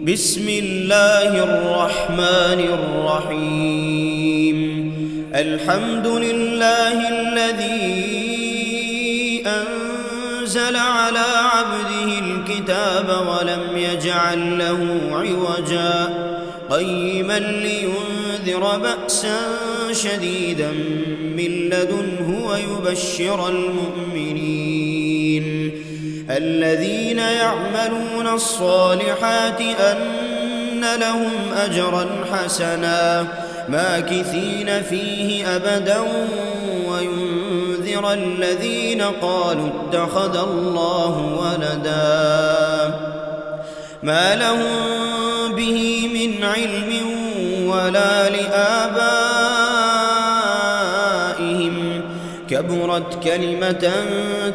بسم الله الرحمن الرحيم. الحمد لله الذي أنزل على عبده الكتاب ولم يجعل له عوجا قيما لينذر بأسا شديدا من لدنه ويبشر المؤمنين الذين يعملون الصالحات أن لهم أجرا حسنا ماكثين فيه أبدا وينذر الذين قالوا اتخذ الله ولدا ما لهم به من علم ولا لآبائهم كبرت كلمة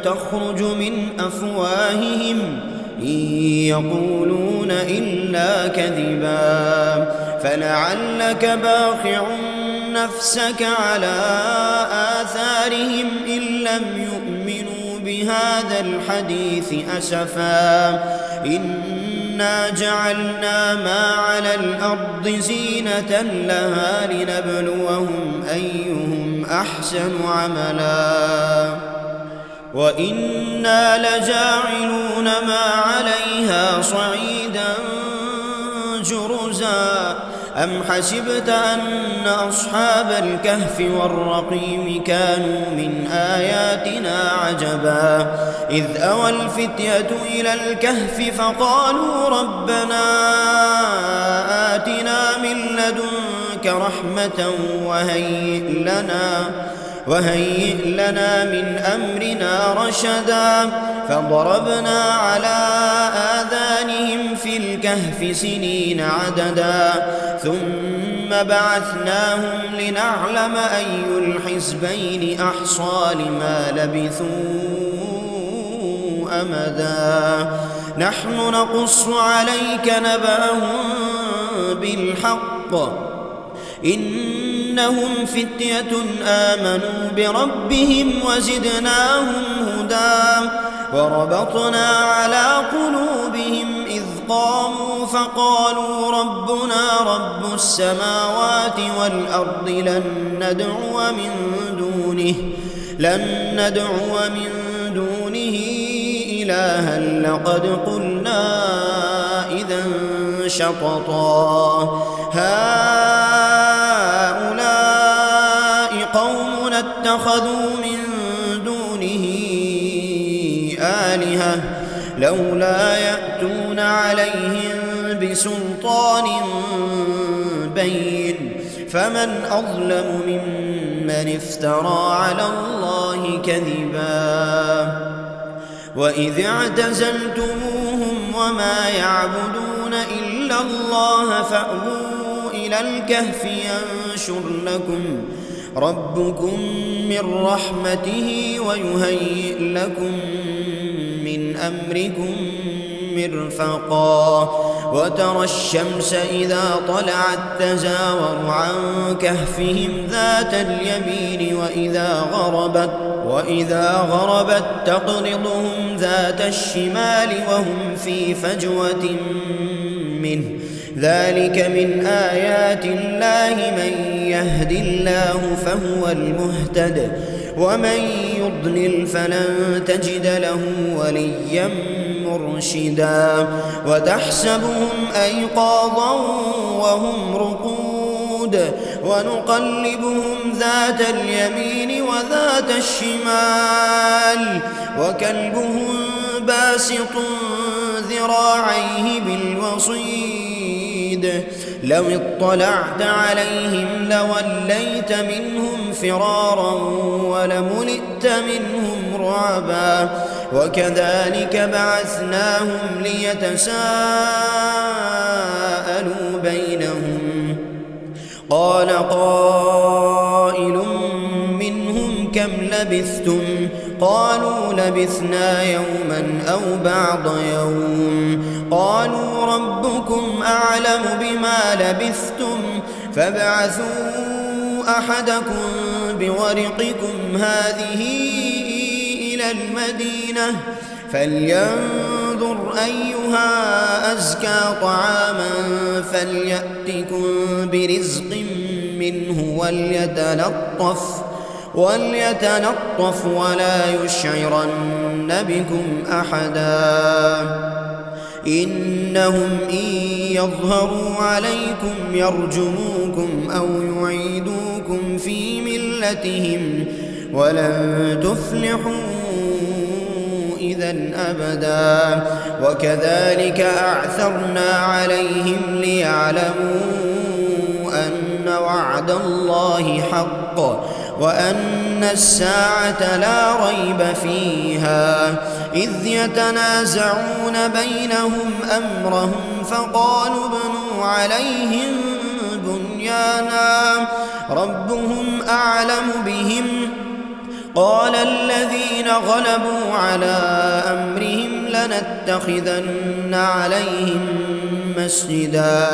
تخرج من أفواههم إن يقولون إلا كذبا فلعلك باخع نفسك على آثارهم إن لم يؤمنوا بهذا الحديث أسفا إنا جعلنا ما على الأرض زينة لها لنبلوهم أيهم أحسن عملا وإنا لجاعلون ما عليها صعيدا جرزا أم حسبت أن أصحاب الكهف والرقيم كانوا من آياتنا عجبا إذ أوى الفتية إلى الكهف فقالوا ربنا آتنا من لدنك رحمة وهيئ لنا من أمرنا رشدا فضربنا على آذانهم في الكهف سنين عددا ثم بعثناهم لنعلم أي الحزبين أحصى لما لبثوا أمدا نحن نقص عليك نبأهم بالحق إنهم فتية آمنوا بربهم وزدناهم هدى وربطنا على قلوبهم إذ قاموا فقالوا ربنا رب السماوات والأرض لن ندعو من دونه إلها لقد قلنا إذا شططا هؤلاء قوم اتخذوا من دونه آلهة لولا يأتون عليهم بسلطان بين فمن أظلم ممن افترى على الله كذبا وإذ اعتزلتموهم وما يعبدون إلا الله فأووا إلى الكهف ينشر لكم ربكم من رحمته ويهيئ لكم من أمركم مرفقا وترى الشمس إذا طلعت تزاور عن كهفهم ذات اليمين وإذا غربت تقرضهم ذات الشمال وهم في فجوة منه ذلك من آيات الله من يهد الله فهو المهتد ومن يضلل فلن تجد له وليا مرشدا وتحسبهم أيقاظا وهم رقود ونقلبهم ذات اليمين وذات الشمال وكلبهم باسط ذراعيه بالوصيد لو اطلعت عليهم لوليت منهم فرارا ولملئت منهم رعبا وكذلك بعثناهم ليتساءلوا بينهم قال قائل منهم كم لبثتم قالوا لبثنا يوما أو بعض يوم قالوا ربكم أعلم بما لبثتم فابعثوا أحدكم بورقكم هذه إلى المدينة فلينظر فلينظر أيها أزكى طعاما فليأتكم برزق منه وليتلطف ولا يشعرن بكم أحدا إنهم إن يظهروا عليكم يرجموكم أو يعيدوكم في ملتهم ولن تفلحوا إذا أبدا وكذلك أعثرنا عليهم ليعلموا أن وعد الله حق وأن الساعة لا ريب فيها إذ يتنازعون بينهم أمرهم فقالوا ابنوا عليهم بنيانا ربهم أعلم بهم قال الذين غلبوا على أمرهم لنتخذن عليهم مسجدا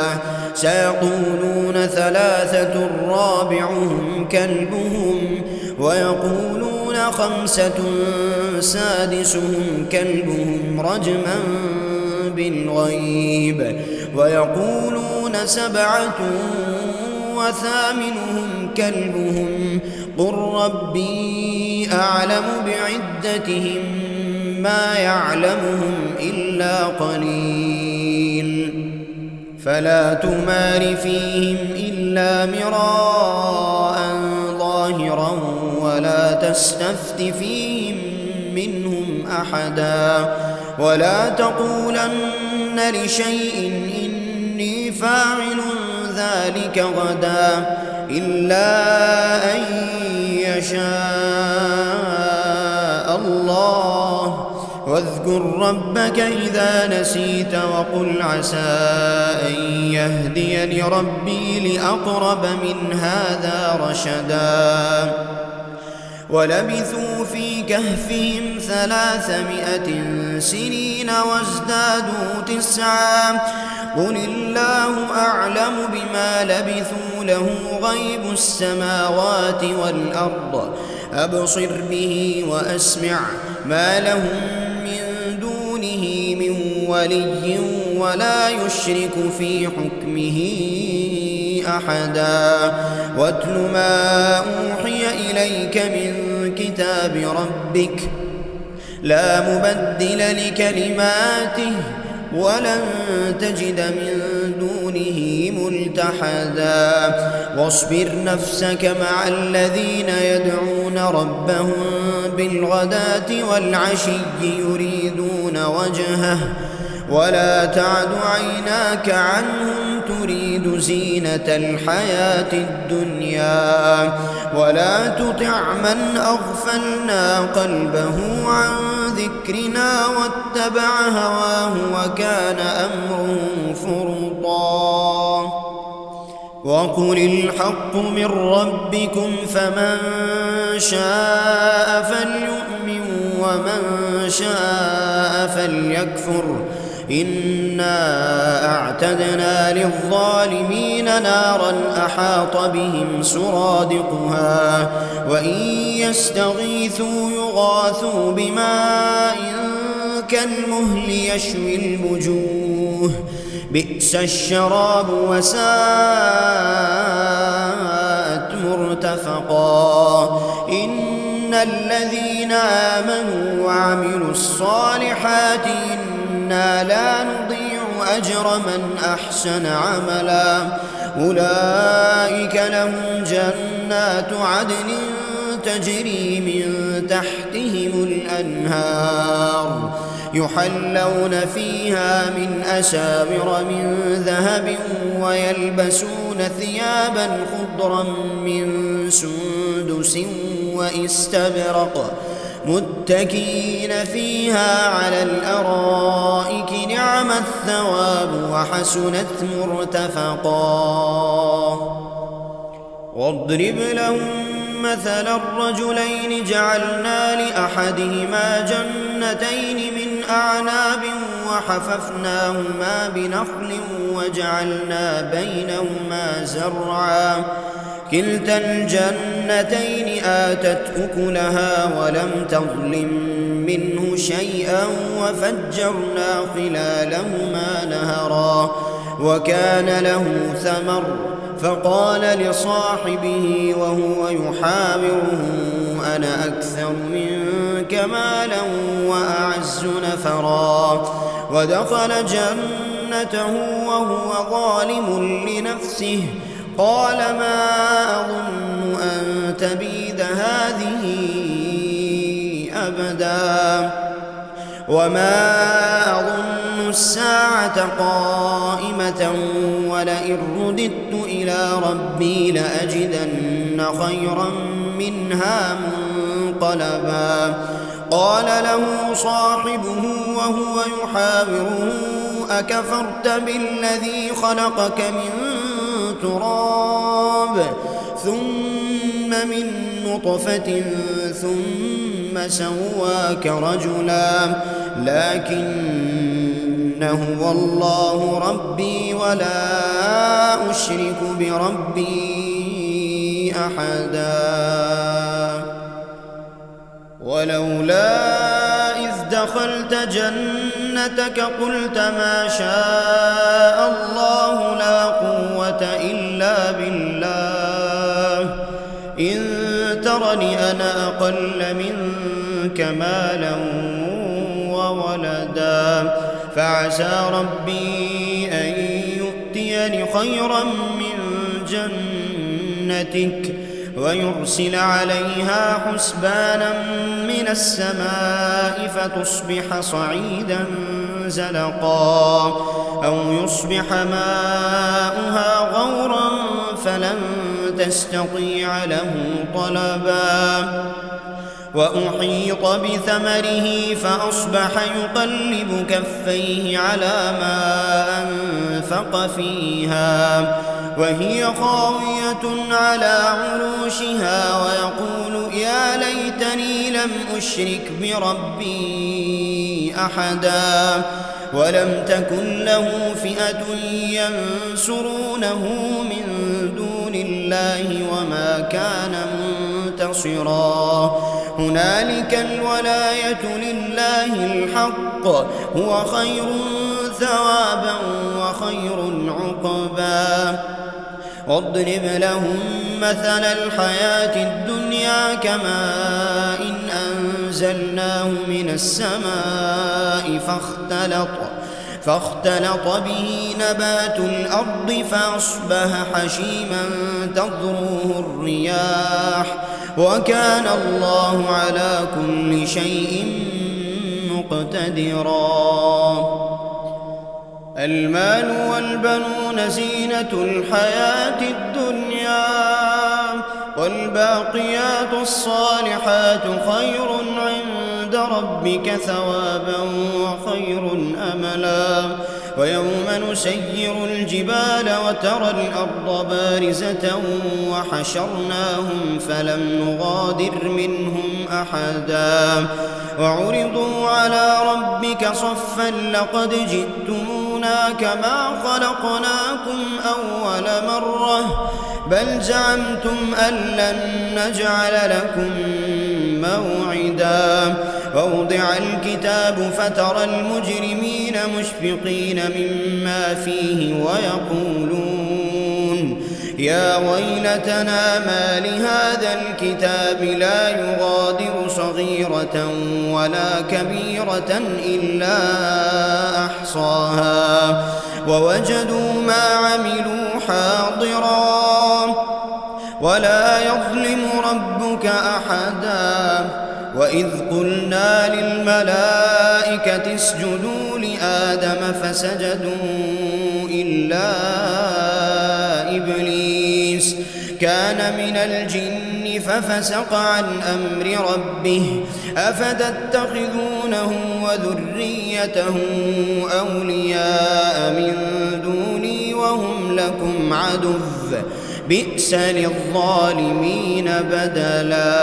سيقولون ثلاثة رابعهم كلبهم ويقولون خمسة سادسهم كلبهم رجما بالغيب ويقولون سبعة وثامنهم كلبهم قل ربي أعلم بعدتهم ما يعلمهم إلا قليل فلا تمار فيهم إلا مراء ظاهرا ولا تستفت فيهم منهم أحدا ولا تقولن لشيء إني فاعل ذلك غدا إلا أن يشاء الله واذكر ربك إذا نسيت وقل عسى أن يهديني ربي لأقرب من هذا رشدا ولبثوا في كهفهم 300 سنين وازدادوا 9 قل الله أعلم بما لبثوا له غيب السماوات والأرض أبصر به وأسمع ما لهم من دونه من ولي ولا يشرك في حكمه أحدا واتل ما أوحي إليك من كتاب ربك لا مبدل لكلماته ولن تجد من دونه ملتحدا واصبر نفسك مع الذين يدعون ربهم بالغداة والعشي يريدون وجهه ولا تعد عيناك عنهم تريد زينة الحياة الدنيا ولا تطع من أغفلنا قلبه عن ذكرنا واتبع هواه وكان أمره فرطا وقل الحق من ربكم فمن شاء فليؤمن ومن شاء فليكفر إنا أعتدنا للظالمين نارا أحاط بهم سرادقها وإن يستغيثوا يغاثوا بماء كالمهل يشوي الوجوه بئس الشراب وساءت مرتفقا إن الذين آمنوا وعملوا الصالحات إنا لا نضيع أجر من أحسن عملا أولئك لهم جنات عدن تجري من تحتهم الأنهار يحلون فيها من أساور من ذهب ويلبسون ثيابا خضرا من سندس واستبرق متكئين فيها على الأرائك نعم الثواب وحسنت مرتفقا واضرب لهم مثل الرجلين جعلنا لأحدهما جنتين من أعناب وحففناهما بنخل وجعلنا بينهما زرعا كلتا الجنتين آتت أكلها ولم تظلم منه شيئا وفجرنا خلالهما نهرا وكان له ثمر فقال لصاحبه وهو يحاوره أنا أكثر منك مالا وأعز نفرا ودخل جنته وهو ظالم لنفسه قال ما أظن أن تبيد هذه أبدا وما أظن الساعة قائمة ولئن رددت إلى ربي لأجدن خيرا منها منقلبا قال له صاحبه وهو يحاوره أكفرت بالذي خلقك من تراب ثم من نطفة ثم سواك رجلا لكن هو الله ربي ولا أشرك بربي أحدا ولولا إذ دخلت جنتك قلت ما شاء الله لا قوة إلا بالله إن ترني أنا أقل منك مالا وولدا فعسى ربي أن يؤتيني خيرا من جنتك ويرسل عليها حسبانا من السماء فتصبح صعيدا زلقا أو يصبح ماؤها غورا فلن تستطيع له طلبا وأحيط بثمره فأصبح يقلب كفيه على ما أنفق فيها وهي خاوية على عروشها ويقول يا ليتني لم أشرك بربي أحدا ولم تكن له فئة ينصرونه من دون الله وما كان منتصرا هنالك الولاية لله الحق هو خير ثوابا وخير عقبا واضرب لهم مثل الحياة الدنيا كماء إن أنزلناه من السماء فاختلط به نبات الأرض فأصبح حشيما تذروه الرياح وكان الله على كل شيء مقتدرا المال والبنون زينة الحياة الدنيا والباقيات الصالحات خير عند ربك ثوابا وخير أملا ويوم نسير الجبال وترى الأرض بارزة وحشرناهم فلم نغادر منهم أحدا وعرضوا على ربك صفا لقد جئتمونا كما خلقناكم أول مرة بل زعمتم أن لن نجعل لكم موعدا ووضع الكتاب فترى المجرمين مشفقين مما فيه ويقولون يا ويلتنا ما لهذا الكتاب لا يغادر صغيرة ولا كبيرة إلا أحصاها ووجدوا ما عملوا حاضرا ولا يظلم ربك أحدا وإذ قلنا للملائكة اسجدوا لآدم فسجدوا إلا إبليس كان من الجن ففسق عن أمر ربه أفتتخذونه وذريته أولياء من دوني وهم لكم عدو بئس للظالمين بدلا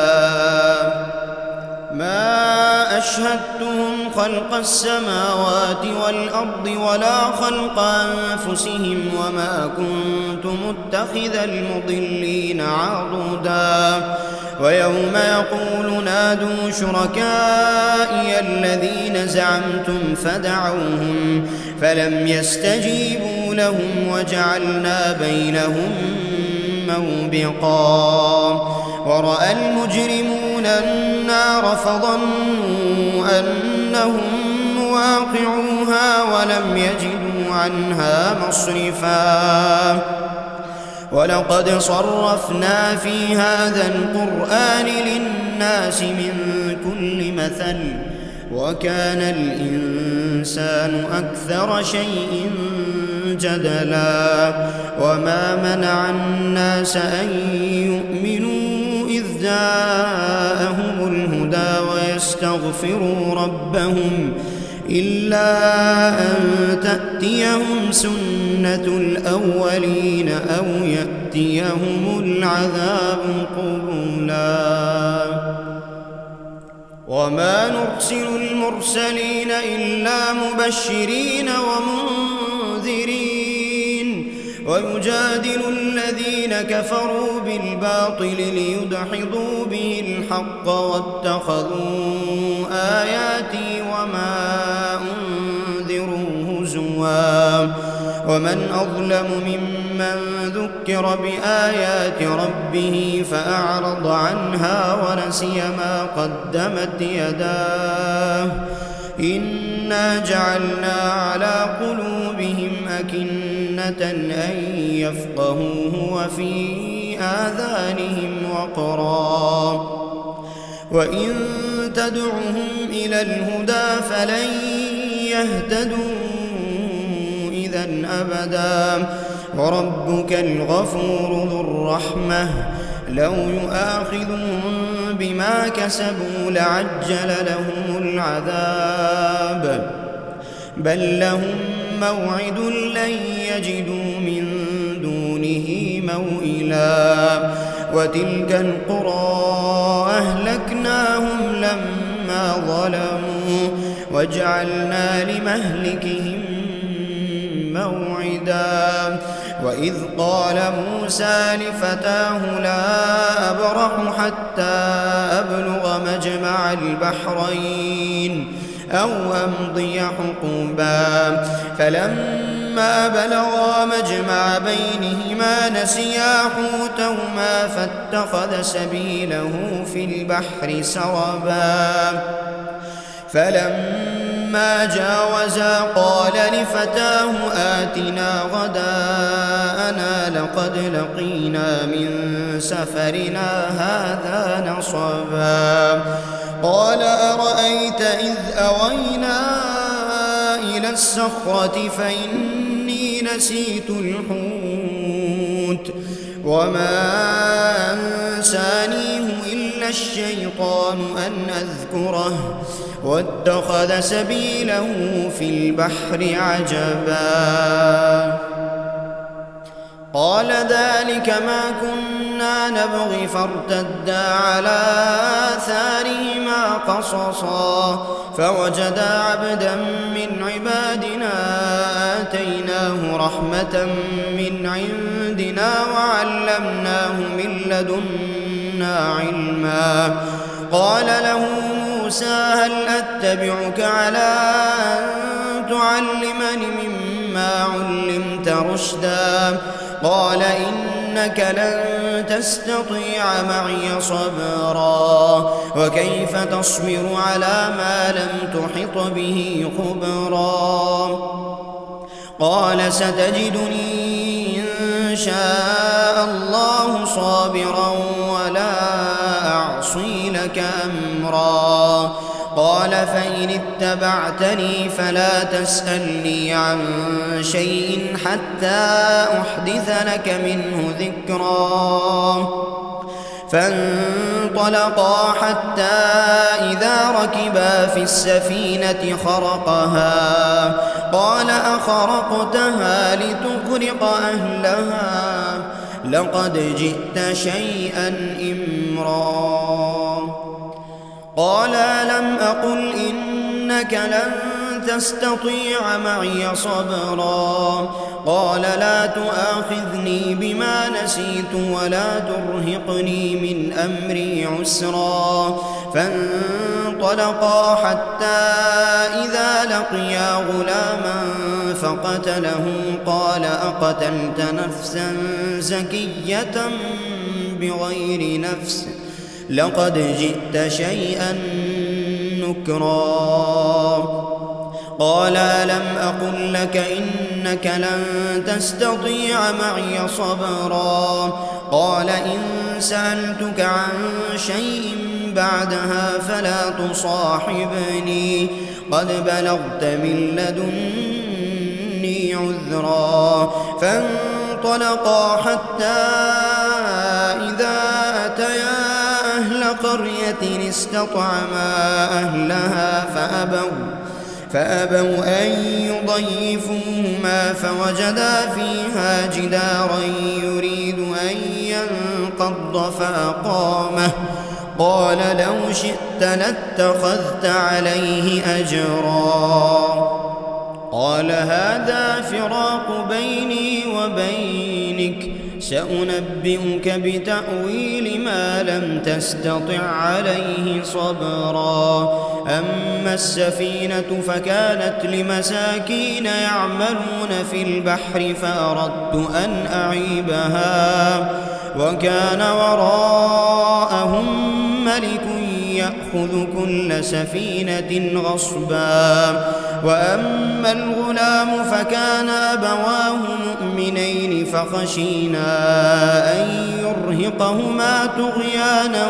ما أشهدتهم خلق السماوات والأرض ولا خلق أنفسهم وما كنت متخذ المضلين عضدا ويوم يقول نادوا شركائي الذين زعمتم فدعوهم فلم يستجيبوا لهم وجعلنا بينهم موبقا ورأى المجرمون النار فظنوا أنهم مواقعوها ولم يجدوا عنها مصرفا ولقد صرفنا في هذا القرآن للناس من كل مثل وكان الإنسان أكثر شيء جدلا وما منع الناس أن يؤمنوا إذ جاءهم الهدى ويستغفروا ربهم إلا أن تأتيهم سنة الأولين أو يأتيهم العذاب قبلا وما نرسل المرسلين إلا مبشرين ومنذرين ويجادل الذين كفروا بالباطل ليدحضوا به الحق واتخذوا آياتي وما أنذروا هزوا ومن أظلم ممن ذكر بآيات ربه فأعرض عنها ونسي ما قدمت يداه إنا جعلنا على قلوبهم أكنة أن يفقهوه وفي آذانهم وقرا وإن تدعهم إلى الهدى فلن يهتدوا إذا أبدا وربك الغفور ذو الرحمة لو يؤاخذهم بما كسبوا لعجل لهم العذاب بل لهم موعد لن يجدوا من دونه موئلا وتلك القرى أهلكناهم لما ظلموا وجعلنا لمهلكهم موعدا وإذ قال موسى لفتاه لا أبرح حتى أبلغ مجمع البحرين أو أمضي حقبا فلما بلغا مجمع بينهما نسيا حوتهما فاتخذ سبيله في البحر سربا فلما جاوزا قال لفتاه آتنا غداءنا لقد لقينا من سفرنا هذا نصبا قال أرأيت إذ أوينا إلى الصخرة فإني نسيت الحوت وما أنسانيه إلا الشيطان أن أذكره واتخذ سبيله في البحر عجبا قال ذلك ما كنا نبغي فارتدا على آثارهما قصصا فوجدا عبدا من عبادنا آتيناه رحمة من عندنا وعلمناه من لدنا علما قال له موسى هل أتبعك على أن تعلمني مما علمت رشدا قال إنك لن تستطيع معي صبرا وكيف تصبر على ما لم تحط به خبرا قال ستجدني إن شاء الله صابرا ولا أعصي لك أمرا قال فإن اتبعتني فلا تسألني عن شيء حتى أحدث لك منه ذكرا فانطلقا حتى إذا ركبا في السفينة خرقها قال أخرقتها لتغرق أهلها لقد جئت شيئا إمرا قال لم أقل إنك لن تستطيع معي صبرا قال لا تؤاخذني بما نسيت ولا ترهقني من أمري عسرا فانطلقا حتى إذا لقيا غلاما فقتله قال أقتلت نفسا زكية بغير نفس لقد جئت شيئا نكرا قال ألم أقل لك إنك لن تستطيع معي صبرا قال إن سألتك عن شيء بعدها فلا تصاحبني قد بلغت من لدني عذرا فانطلقا حتى إذا أتيا أهل قرية استطعما أهلها فأبوا أن يضيفوهما فوجدا فيها جدارا يريد أن ينقض فأقامه قال لو شئت لاتخذت عليه أجرا قال هذا فراق بيني وبينك سأنبئك بتأويل ما لم تستطع عليه صبرا أما السفينة فكانت لمساكين يعملون في البحر فأردت أن أعيبها وكان وراءهم ملك يأخذ كل سفينة غصبا وأما الغلام فكان أبواه مؤمنين فخشينا أن يرهقهما طغيانا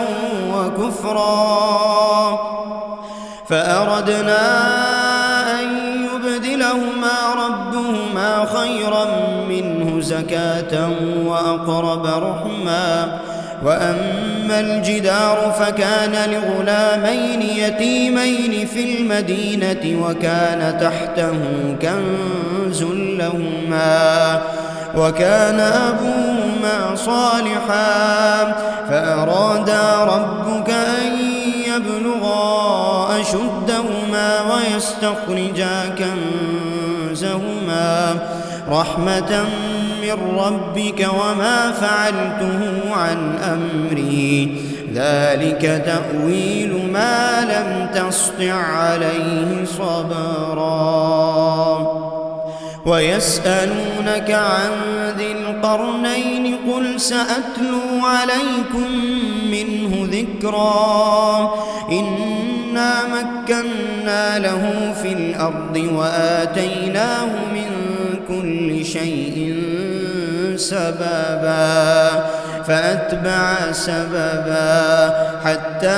وكفرا فأردنا أن يبدلهما ربهما خيرا منه زكاة وأقرب رحما وأما الجدار فكان لغلامين يتيمين في المدينة وكان تحته كنز لهما وكان أبوهما صالحا فأرادا ربك أن يبلغا أشدهما ويستخرجا كنزهما رحمة من ربك وما فعلته عن أمري ذلك تأويل ما لم تسطع عليه صبرا ويسألونك عن ذي القرنين قل سأتلو عليكم منه ذكرا إنا مكنا له في الأرض وآتيناه من كل شيء سببا فأتبع سببا حتى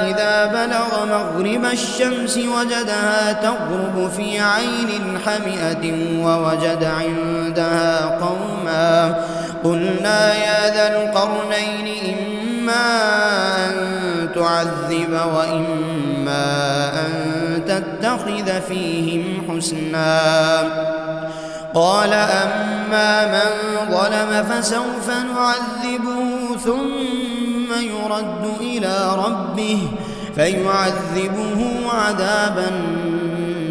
إذا بلغ مغرب الشمس وجدها تغرب في عين حمئة ووجد عندها قوما قلنا يا ذا القرنين إما أن تعذب وإما أن تتخذ فيهم حسنا قال أما من ظلم فسوف نعذبه ثم يرد إلى ربه فيعذبه عذابا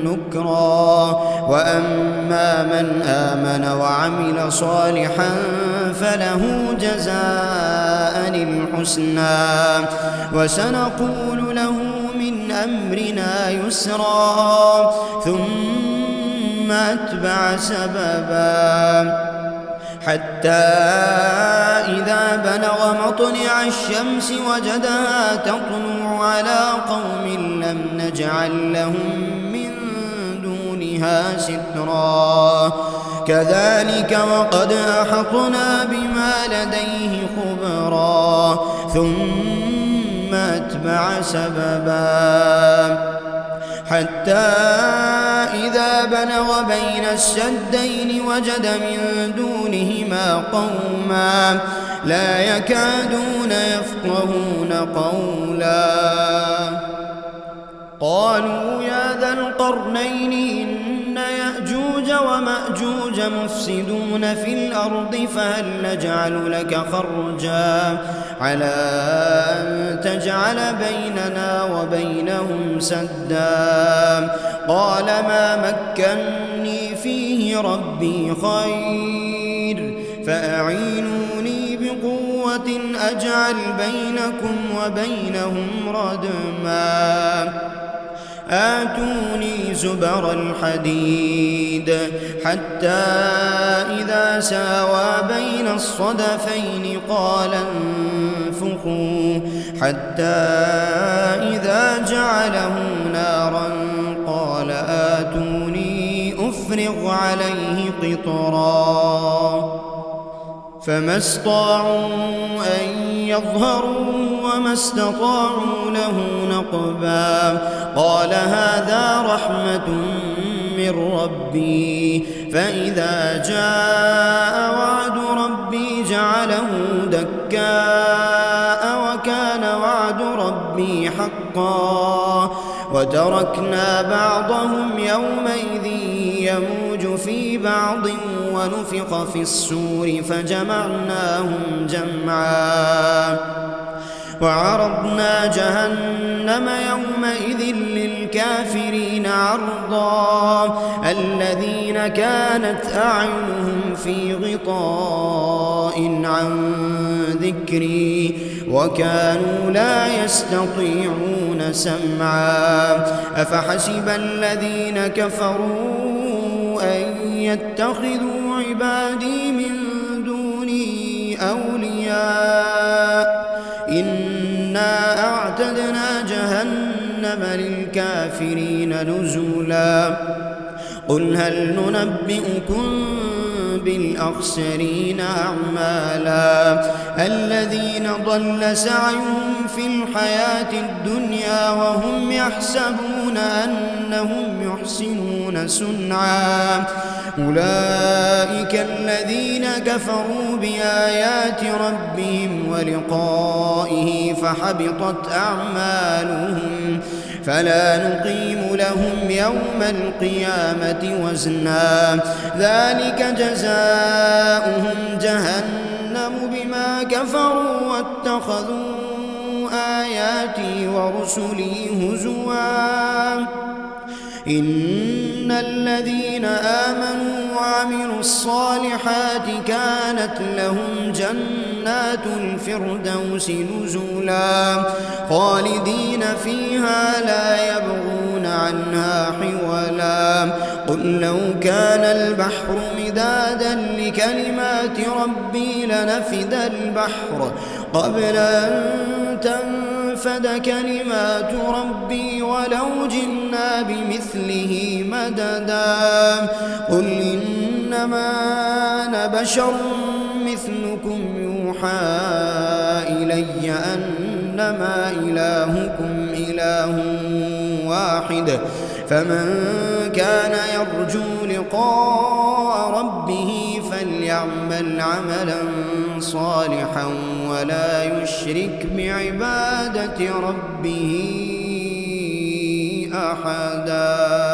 نكرا وأما من آمن وعمل صالحا فله جزاء الحسنى وسنقول له من أمرنا يسرا ثم أتبع سببا حتى إذا بلغ مطلع الشمس وجدها تطلع على قوم لم نجعل لهم من دونها سترا كذلك وقد أحطنا بما لديه خبرا ثم أتبع سببا حتى إذا بلغ بين السدين وجد من دونهما قوما لا يكادون يفقهون قولا قالوا يا ذا القرنين إن يأجوج ومأجوج مفسدون في الأرض فهل نجعل لك خرجا على أن تجعل بيننا وبينهم سدا قال ما مكني فيه ربي خير فأعينوني بقوة أجعل بينكم وبينهم ردما آتوني زبر الحديد حتى إذا ساوى بين الصدفين قال انفخوا حتى إذا جعله نارا قال آتوني أفرغ عليه قطرا فما استطاعوا أن يظهروا وما استطاعوا له نقبا قال هذا رحمة من ربي فإذا جاء وعد ربي جعله دكاء وكان وعد ربي حقا وتركنا بعضهم يومئذ يموج في بعض ونفخ في السور فجمعناهم جمعا وعرضنا جهنم يومئذ للكافرين عرضا الذين كانت أعينهم في غطاء عن ذكري وكانوا لا يستطيعون سمعا أفحسب الذين كفروا أن يتخذوا عبادي من دوني أولياء إنا أعتدنا جهنم للكافرين نزلا قل هل ننبئكم بالأخسرين أعمالا الذين ضل سعيهم في الحياة الدنيا وهم يحسبون أنهم يحسنون صنعا أولئك الذين كفروا بآيات ربهم ولقائه فحبطت أعمالهم فلا نقيم لهم يوم القيامة وزنا ذلك جزاؤهم جهنم بما كفروا واتخذوا آياتي ورسلي هزوا إن الذين آمنوا وعملوا الصالحات كانت لهم جنات الفردوس نزلا خالدين فيها لا يبغون عنها حولا قل لو كان البحر مدادا لكلمات ربي لنفد البحر قبل أن تنفد كلمات ربي ولو جئنا بمثله مددا قل إنما أنا بشر مثلكم يوحى إلي أنما إلهكم إله واحد فمن كان يرجو لقاء ربه فليعمل عملا صالحا ولا يشرك بعبادة ربه أحدا.